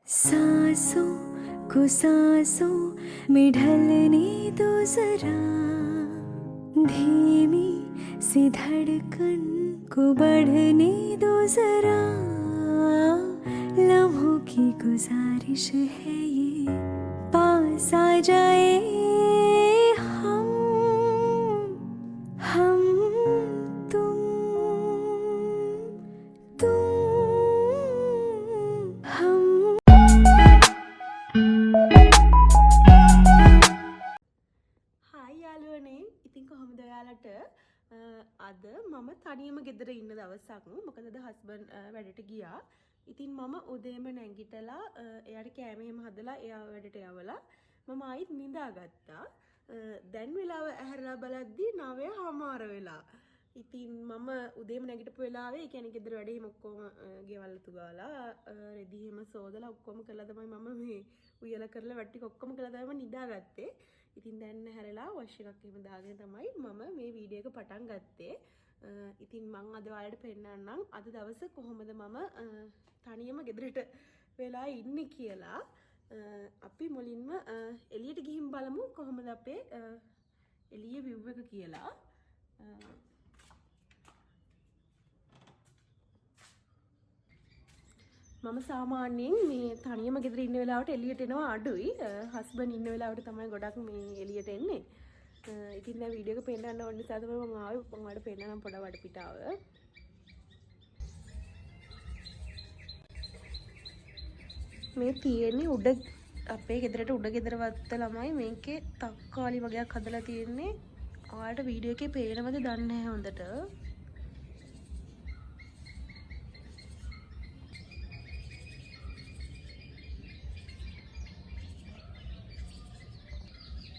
सांसों को सांसों में ढलने दो जरा, धीमी सी धड़कन को बढ़ने दो जरा, लम्हों की गुजारिश है ये, पास आ जाए हम तुम हम। හායි යාළුවනේ, ඉතින් කොහොමද ඔයාලට? අද මම තනියම ගෙදර ඉන්න දවසක්. මොකද හස්බන්ඩ් වැඩට ගියා. ඉතින් මම උදේම නැගිටලා එයාට කෑම එහෙම හදලා එයා වැඩට යවලා මම ආයිත් නිදාගත්තා. දැන් වෙලාව ඇහැරලා බලද්දි 9:00 වෙලා. ඉතින් මම උදේම නැගිටපු වෙලාවේ ඒ කියන්නේ ගෙදර වැඩේ ඔක්කොම ගෙවල් තුගාලා රෙදි එහෙම සෝදලා ඔක්කොම කළා තමයි මම මේ උයලා කරලා වැඩ ටික ඔක්කොම කළා තමයි මම නිදාගත්තේ. ඉතින් දැන් හැරලා වොෂ් එකක් එහෙම දාගෙන තමයි මම මේ වීඩියෝ එක පටන් ගත්තේ. ඉතින් මම අද ඔයාලට පෙන්නන්නම් අද දවස කොහොමද මම තනියම ගෙදරට වෙලා ඉන්නේ කියලා. අපි මුලින්ම එළියට ගිහින් බලමු කොහොමද අපේ එළියේ view එක කියලා. මම සාමාන්‍යයෙන් මේ තනියම ගෙදර ඉන්න වෙලාවට එළියට එනවා අඩුයි. හස්බන්ඩ් ඉන්න වෙලාවට තමයි ගොඩක් මේ එළියට එන්නේ. ඉතින් දැන් වීඩියෝ එක පෙන්නන්න ඕන නිසා තමයි මම ආවේ. මම ඔයාලට පෙන්නනම් පොඩ වටපිටාව. මේ තියෙන්නේ උඩ අපේ ගෙදරට උඩ ගෙදර වත්ත ළමයි මේකේ තක්කාලි වගේක් හදලා තියෙන්නේ. ඔයාලට වීඩියෝ එකේ පේනවද දන්නේ නැහැ හොඳට.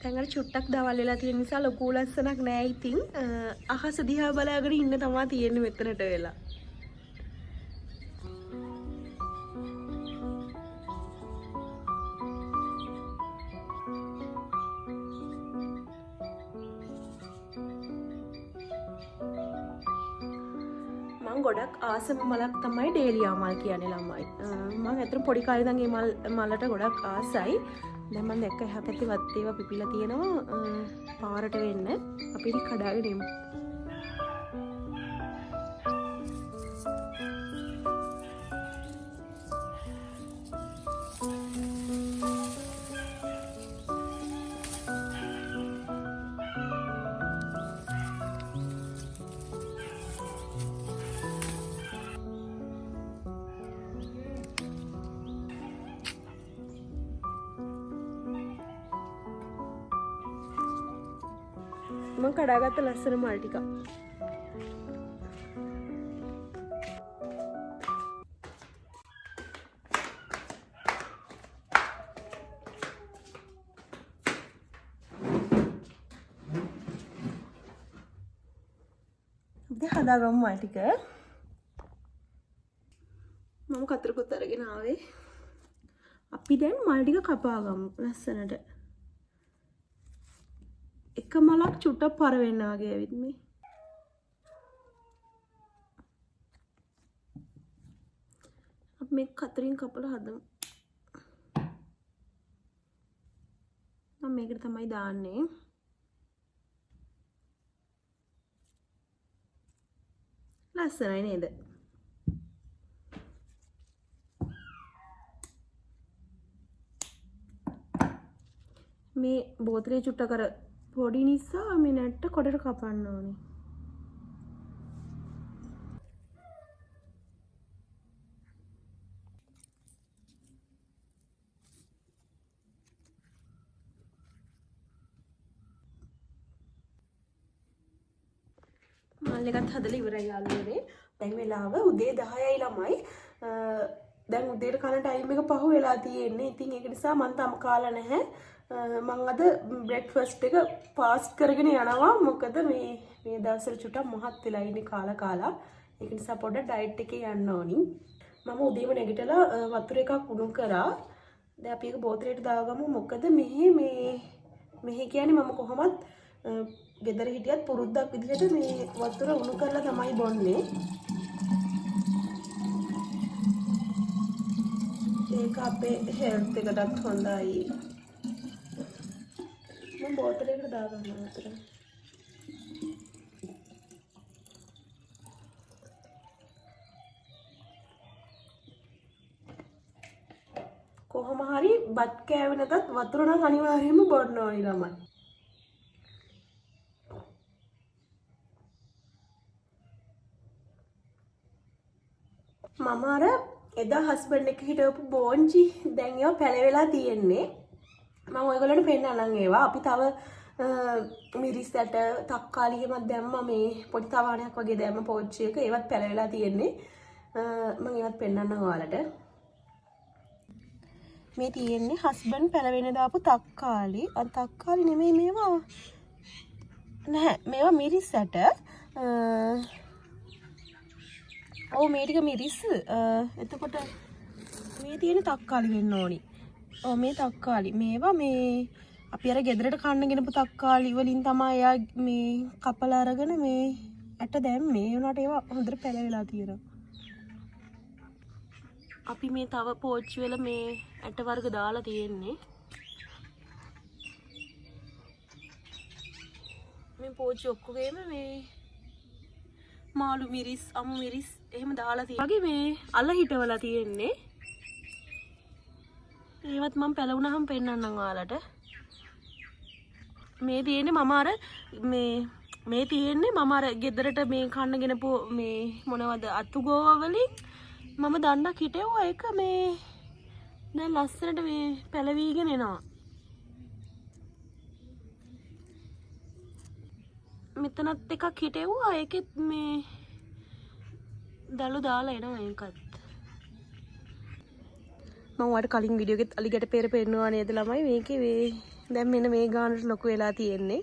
දැන් අර චුට්ටක් දවල් වෙලා තියෙන නිසා ලොකු ලස්සනක් නෑ. ඉතින් අහස දිහා බලාගෙන ඉන්න තමයි තියෙන්නේ මෙතනට වෙලා. මම ගොඩක් ආසම මලක් තමයි ඩේලියා මල් කියන්නේ ළමයි. මම අතන පොඩි කාලේ ඉඳන් මේ මලට ගොඩක් ආසයි. දැන් මම දැක්ක එහා පැත්තේ වත් ඒවා පිපිලා තියෙනවා පාරට වෙන්න. අපි ඉතින් කඩාගෙන එමු. මම කඩාගත්ත ලස්සන මල් ටික. අපි හදාගමු මල් ටික. මම කතරකුත් අරගෙන ආවේ. අපි දැන් මල් ටික කපා ගමු ලස්සනට. එක මලක් චුට්ටක් පර වෙන්න වගේ ඇවිත් මේ. අපි මේ කතරින් කපලා හදමු. මම මේකට තමයි දාන්නේ. ලස්සනයි නේද? මේ බෝතලේ චුට්ටක් අර පොඩි නිසා මේ නැට්ට කොටට කපන්න ඕනේ. මල් එකත් හදලා ඉවරයි යාළුවනේ. දැන් වෙලාව උදේ 10යි ළමයි. දැන් උදේට කන ටයිම් එක පහු වෙලා තියෙන්නේ. ඉතින් ඒක නිසා මම තාම කාලා නැහැ. මම අද බ්‍රෙක්ෆාස්ට් එක ෆාස්ට් කරගෙන යනවා. මොකද මේ දවස්වල චුට්ටක් මහත් වෙලා ඉන්නේ කාලා. ඒක නිසා පොඩ්ඩක් ඩයට් එකේ යන්න ඕනි. මම උදේම නැගිටලා වතුර එකක් උණු කරා. දැන් අපි ඒක බෝතලෙට දාගමු. මොකද මෙහි කියන්නේ මම කොහොමත් ගෙදර හිටියත් පුරුද්දක් විදිහට මේ වතුර උණු කරලා තමයි බොන්නේ. ඒක අපේ හෙල්ත් එකටත් හොඳයි. මම බෝතලයකට දාගන්නවා අතට. කොහොම හරි බත් කෑවේ නැතත් වතුර නම් අනිවාර්යයෙන්ම බොන්න ඕනි ළමයි. මම අර එදා හස්බන්ඩ් එක හිටවපු බෝන්චි දැන් ඒවා පැලවෙලා තියෙන්නේ. මම ඔයගොල්ලන්ට පෙන්නන්නම් ඒවා. අපි තව මිරිස් ඇට තක්කාලි එහෙමත් දැම්මා මේ පොඩි තවාණයක් වගේ දැම්ම පෝච්චි එක. ඒවත් පැලවෙලා තියෙන්නේ. මම ඒවත් පෙන්නන්නම් ඔයාලට. මේ තියෙන්නේ හස්බන්ඩ් පැලවෙන දාපු තක්කාලි. අර තක්කාලි නෙමෙයි මේවා. නැහැ මේවා මිරිස් ඇට. ඔව් මේ ටික මිරිස්. එතකොට මේ තියෙන තක්කාලි වෙන්න ඕනි. ඔව් මේ තක්කාලි. මේවා මේ අපි අර ගෙදරට කන්න ගෙනපු තක්කාලි වලින් තමයි එයා මේ කපලා අරගෙන මේ ඇට දැම්මේ. ඒ වුණාට ඒවා හොඳට පැලවිලා තියෙනවා. අපි මේ තව පෝච්චි වල මේ ඇට වර්ග දාලා තියෙන්නේ. මේ පෝච්චි ඔක්කොගේම මේ මාළු මිරිස් අමු මිරිස් එහෙම දාලා තියෙනවා. වගේ මේ අල හිටවලා තියෙන්නේ. ඒවත් මම පැලවුණාම පෙන්නන්නම් ඔයාලට. මේ තියෙන්නේ මම අර මේ තියෙන්නේ මම අර ගෙදරට මේ කන්න ගෙනපු මේ මොනවද අතු ගෝවා වලින් මම දණ්ඩක් හිටෙව්වා. ඒක මේ දැන් ලස්සනට මේ පැලවිගෙන එනවා. මෙතනත් එකක් හිටෙව්වා. ඒකෙත් මේ දළු දාලා එනවා ඒකත්. මම ඔයාලට කලින් වීඩියෝ එකෙත් අලි ගැට පෙර පෙන්නුවා නේද ළමයි. මේකේ මේ දැන් මෙන්න මේ ගානට ලොකු වෙලා තියෙන්නේ.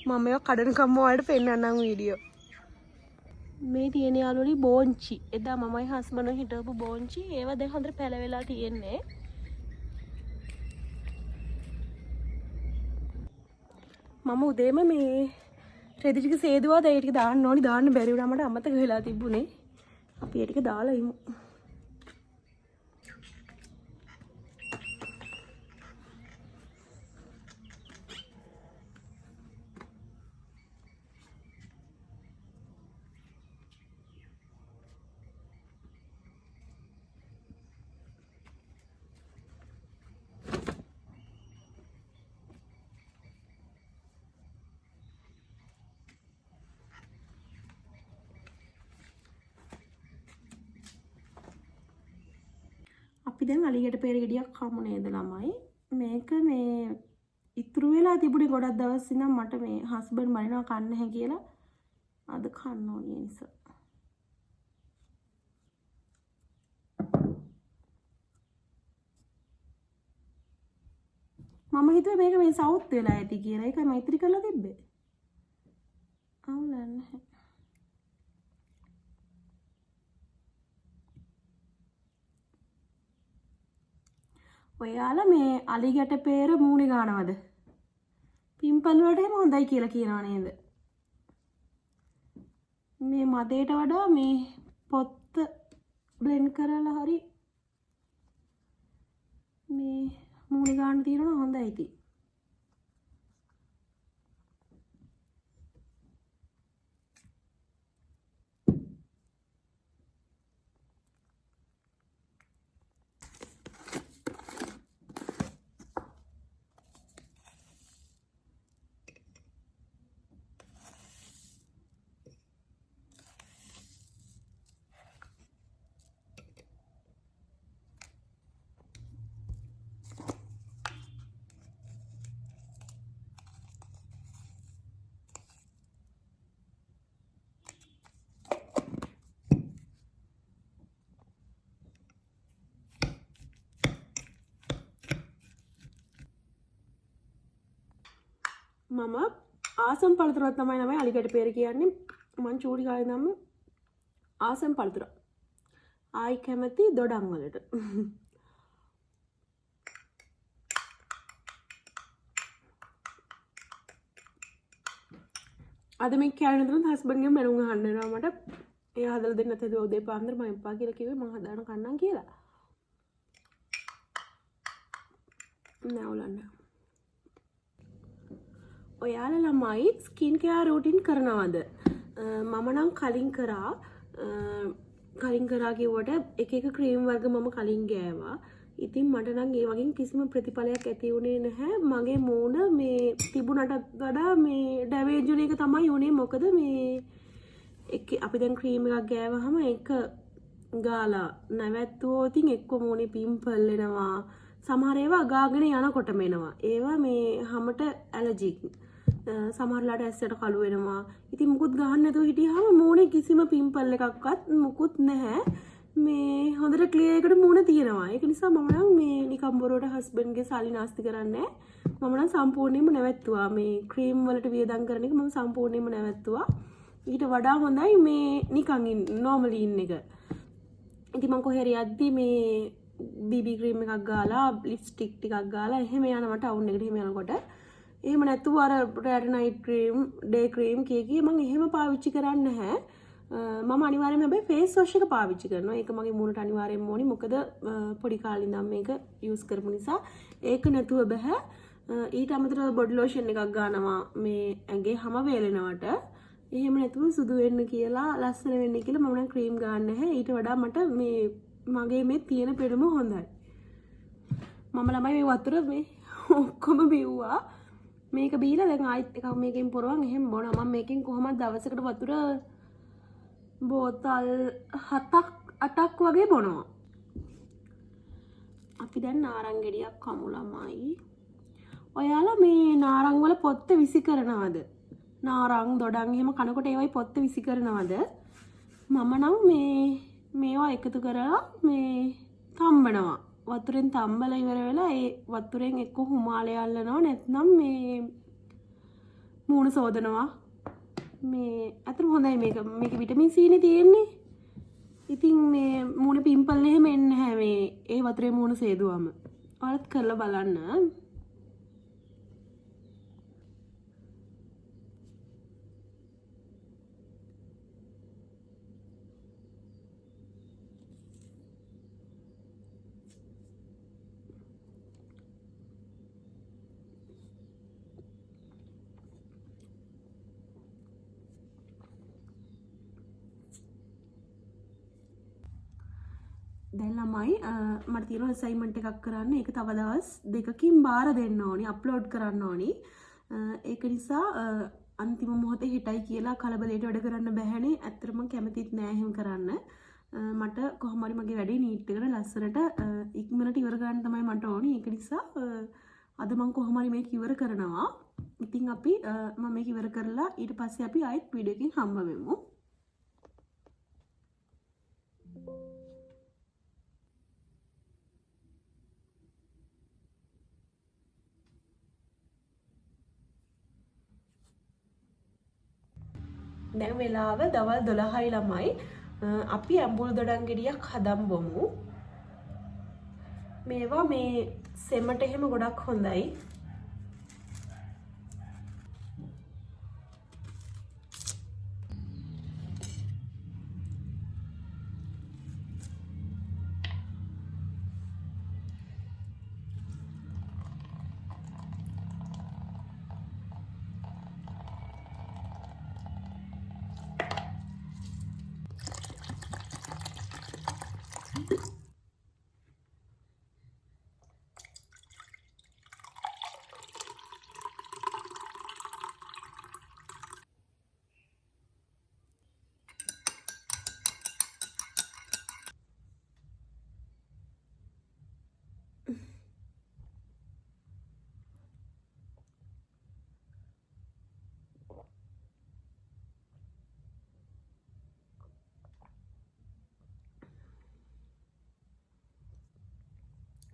මම මේවා කඩනකම් ඔයාලට පෙන්නන්නම් වීඩියෝ. මේ තියෙන යාළුවනි බෝන්චි. එදා මමයි හස්බන්ඩ් හිටවපු බෝන්චි. ඒවා දැන් හොඳට පැලවෙලා තියෙන්නේ. මම උදේම මේ රෙදි ටික සේදුවා. ඒ ටික දාන්න ඕනි. දාන්න බැරි වුණා මට අමතක වෙලා තිබුණේ. අපි ඒ ටික දාලා ඉමු. අපි දැන් අලියට පෙර ගෙඩියක් කමු නේද ළමයි. මේක මේ ඉතුරු වෙලා තිබුණේ ගොඩක් දවස් ඉඳන් මට මේ හස්බන්ඩ් මනිනවා කන්න නැහැ කියලා. අද කන්න ඕනේ ඒ නිසා. මම හිතුවේ මේක මේ සවුත් වෙලා ඇති කියලා. ඒකයි මෛත්‍රී කරලා තිබ්බේ. අවුල නැහැ. ඔයාලා මේ අලි ගැට පෙර මූණේ ගන්නවද? පිම්පල් වලට එහෙම හොඳයි කියලා කියනවා නේද? මේ මදේට වඩා මේ පොත්ත බ්ලෙන්ඩ් කරලා හරි මේ මූණේ ගන්න තියෙනවා හොඳයි ඉතින්. මම ආසම් පළතුරක් තමයි ළමයි අලි ගැට පෙර කියන්නේ. මං චූටි කාලේ ඉඳන්ම ආසම් පළතුර. ආයි කැමති දොඩම් වලට. අද මේ කෑගෙන ඉඳන් හස්බන්ඩ්ගෙන් මැනුම් අහන්න වෙනවා මට. එයා හදලා දෙන්න නැතද උදේ පාන්දර මම එපා කියලා කිව්වේ මම හදාන කන්නම් කියලා. නැවුලන්න. ඔයාලා ළමයි ස්කින් කෙයාර් රූටින් කරනවද? මම නම් කලින් කරා කිව්වට එක එක ක්‍රීම් වර්ග මම කලින් ගෑවා. ඉතින් මට නම් ඒ වගේ කිසිම ප්‍රතිඵලයක් ඇති වුණේ නැහැ. මගේ මූණ මේ තිබුණටත් වඩා මේ ඩැමේජ් වුණ එක තමයි උනේ. මොකද මේ අපි දැන් ක්‍රීම් එකක් ගෑවහම ඒක ගාලා නැවැත්තුවොත් එක්ක මූණේ පිම්පල් එනවා. සමහර ඒවා ගාගෙන යනකොටම එනවා. ඒවා මේ හැමට ඇලර්ජික්. සමහරලාට ඇස්සට කළු වෙනවා. ඉතින් මුකුත් ගහන්න නැතුව හිටියාම මූණේ කිසිම පිම්පල් එකක්වත් මුකුත් නැහැ. මේ හොඳට ක්ලියර් එකට මූණ තියෙනවා. ඒක නිසා මම නම් මේ නිකම් බොරුවට හස්බන්ඩ්ගේ සල්ලි නාස්ති කරන්නේ නැහැ. මම නම් සම්පූර්ණයෙන්ම නැවැත්තුවා. මේ ක්‍රීම් වලට වියදම් කරන එක මම සම්පූර්ණයෙන්ම නැවැත්තුවා. ඊට වඩා හොඳයි මේ නිකන් නෝමලි ඉන්න එක. ඉතින් මම කොහේ හරි යද්දි මේ BB ක්‍රීම් එකක් ගාලා ලිප්ස්ටික් ටිකක් ගාලා එහෙම යනවා ටවුන් එකට එහෙම යනකොට එහෙම නැතුව අර රැඩ් නයිට් ක්‍රීම් ඩේ ක්‍රීම් කීකී මම එහෙම පාවිච්චි කරන්නේ නැහැ. මම අනිවාර්යයෙන්ම හැබැයි ෆේස් වොෂ් එක පාවිච්චි කරනවා. ඒක මගේ මූණට අනිවාර්යයෙන්ම ඕනි. මොකද පොඩි කාලේ ඉඳන් මේක යූස් කරපු නිසා ඒක නැතුව බෑ. ඊට අමතරව බොඩි ලෝෂන් එකක් ගන්නවා මේ ඇඟේ හැම වේලෙනවට. එහෙම නැතුව සුදු වෙන්න කියලා ලස්සන වෙන්න කියලා මම නම් ක්‍රීම් ගන්න නැහැ. ඊට වඩා මට මේ මගේ මේ තියෙන පෙනුම හොඳයි. මම ළමයි මේ වතුර මේ ඔක්කොම බිව්වා. මේක බීලා දැන් ආයෙත් එකක් මේකෙන් පොරවන් එහෙම බොනවා. මම මේකෙන් කොහොමද දවසකට වතුර බෝතල් 7ක් 8ක් වගේ බොනවා. අපි දැන් නාරං ගෙඩියක් කමු ළමයි. ඔයාලා මේ නාරං වල පොත්ත විසි කරනවද? නාරං දොඩම් එහෙම කනකොට ඒවයි පොත්ත විසි කරනවද? මම නම් මේවා එකතු කරලා මේ තම්බනවා. වතුරෙන් තම්බලා ඉවර වෙලා ඒ වතුරෙන් එක්ක හුමාලය අල්ලනවා නැත්නම් මේ මූණ සෝදනවා. මේ අතන හොඳයි මේක විටමින් C නේ තියෙන්නේ. ඉතින් මේ මූණ පිම්පල් එහෙම එන්නේ නැහැ මේ ඒ වතුරේ මූණ සේදුවම. ඔයාලත් කරලා බලන්න. දැන් ළමයි මට තියෙන අසයින්මන්ට් එකක් කරන්න. ඒක තව දවස් 2කින් බාර දෙන්න ඕනි. අප්ලෝඩ් කරන්න ඕනි. ඒක නිසා අන්තිම මොහොතේ හිටයි කියලා කලබලයට වැඩ කරන්න බෑනේ. ඇත්තටම කැමතිත් නෑ එහෙම කරන්න. මට කොහොම හරි මගේ වැඩේ නීට් එකට ලස්සනට ඉක්මනට ඉවර කරන්න තමයි මට ඕනි. ඒක නිසා අද මම කොහොම හරි මේක ඉවර කරනවා. ඉතින් අපි මම මේක ඉවර කරලා ඊට පස්සේ අපි ආයෙත් වීඩියෝ එකකින් හම්බ වෙමු. දැන් වෙලාව දවල් 12යි ළමයි. අපි ඇඹුල් දොඩම් ගෙඩියක් හදන් බොමු. මේවා මේ සෙමට එහෙම ගොඩක් හොඳයි.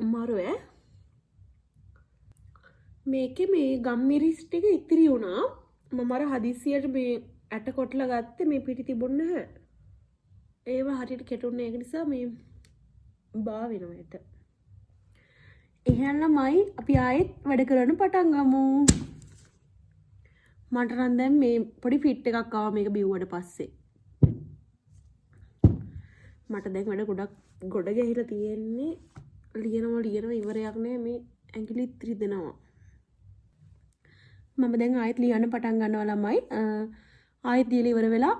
අමාරු මේකේ මේ ගම්මිරිස් ටික ඉතිරි වුණා. මම අර හදිස්සියට මේ ඇට කොටලා ගත්තේ මේ පිටි තිබුණේ නැහැ. ඒවා හරියට කෙටුන්නේ ඒක නිසා මේ බා වෙනවා ඇට. එහෙනම් ළමයි අපි ආයෙත් වැඩ කරන්න පටන් ගමු. මට නම් දැන් මේ පොඩි ෆිට් එකක් ආවා මේක බිව්වට පස්සේ. මට දැන් වැඩ ගොඩක් ගොඩ ගැහිලා තියෙන්නේ. ලියනවා ඉවරයක් නෑ මේ ඇඟිලිත් රිදෙනවා. මම දැන් ආයෙත් ලියන්න පටන් ගන්නවා ළමයි. ආයෙත් දීලා ඉවර වෙලා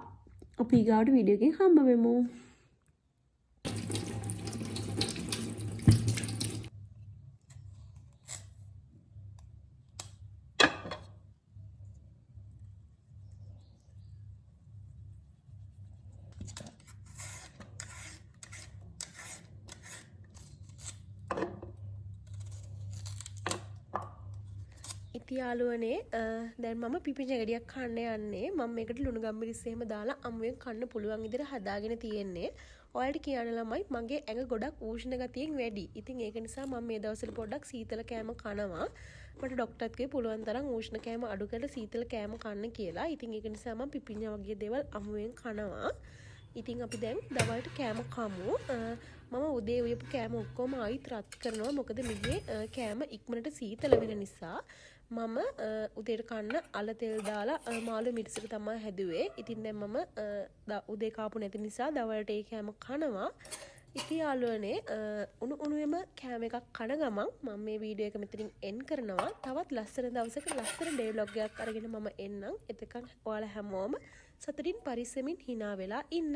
අපි ඊගාවට වීඩියෝ එකකින් හම්බ වෙමු. ඉතින් යාළුවනේ දැන් මම පිපිඤ්ඤ ගෙඩියක් කන්න යන්නේ. මම මේකට ලුණු ගම්මිරිස් එහෙම දාලා අමුවෙන් කන්න පුළුවන් විදිහට හදාගෙන තියෙන්නේ. ඔයාලට කියන්න ළමයි මගේ ඇඟ ගොඩක් උෂ්ණ ගතියෙන් වැඩි. ඉතින් ඒක නිසා මම මේ දවස්වල පොඩ්ඩක් සීතල කෑම කනවා. මට ડોක්ටර්ත් කිව්වේ පුළුවන් තරම් උෂ්ණ කෑම අඩු කරලා සීතල කෑම කන්න කියලා. ඉතින් ඒක නිසා මම පිපිඤ්ඤ වගේ දේවල් අමුවෙන් කනවා. ඉතින් අපි දැන් දවල්ට කෑම කමු. මම උදේ උයපු කෑම ඔක්කොම ආයිත් රත් කරනවා. මොකද මෙහි කෑම ඉක්මනට සීතල වෙන නිසා. මම උදේට කන්න අල තෙල් දාලා මාළු මිරිසට තමයි හැදුවේ. ඉතින් දැන් මම උදේ කාපු නැති නිසා දවල්ට ඒ කෑම කනවා. ඉතින් යාළුවනේ උණු උණුවේම කෑම එකක් කන ගමන් මම මේ වීඩියෝ එක මෙතනින් එන්ඩ් කරනවා. තවත් ලස්සන දවසක ලස්සන ඩේ ව්ලොග් එකක් අරගෙන මම එන්නම්. එතකන් ඔයාලා හැමෝම සතුටින් පරිස්සමින් hina වෙලා ඉන්න.